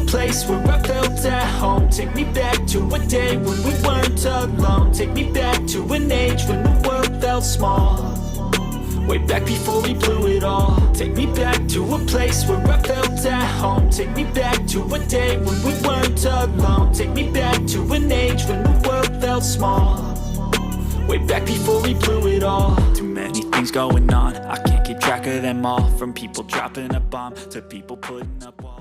place where I felt at home. Take me back to a day when we weren't alone. Take me back to an age when the world felt small. Way back before we blew it all. Take me back to a place where I felt at home. Take me back to a day when we weren't alone. Take me back to an age when the world felt small. Way back before we blew it all. Too many things going on, I can't keep track of them all. From people dropping a bomb to people putting up walls.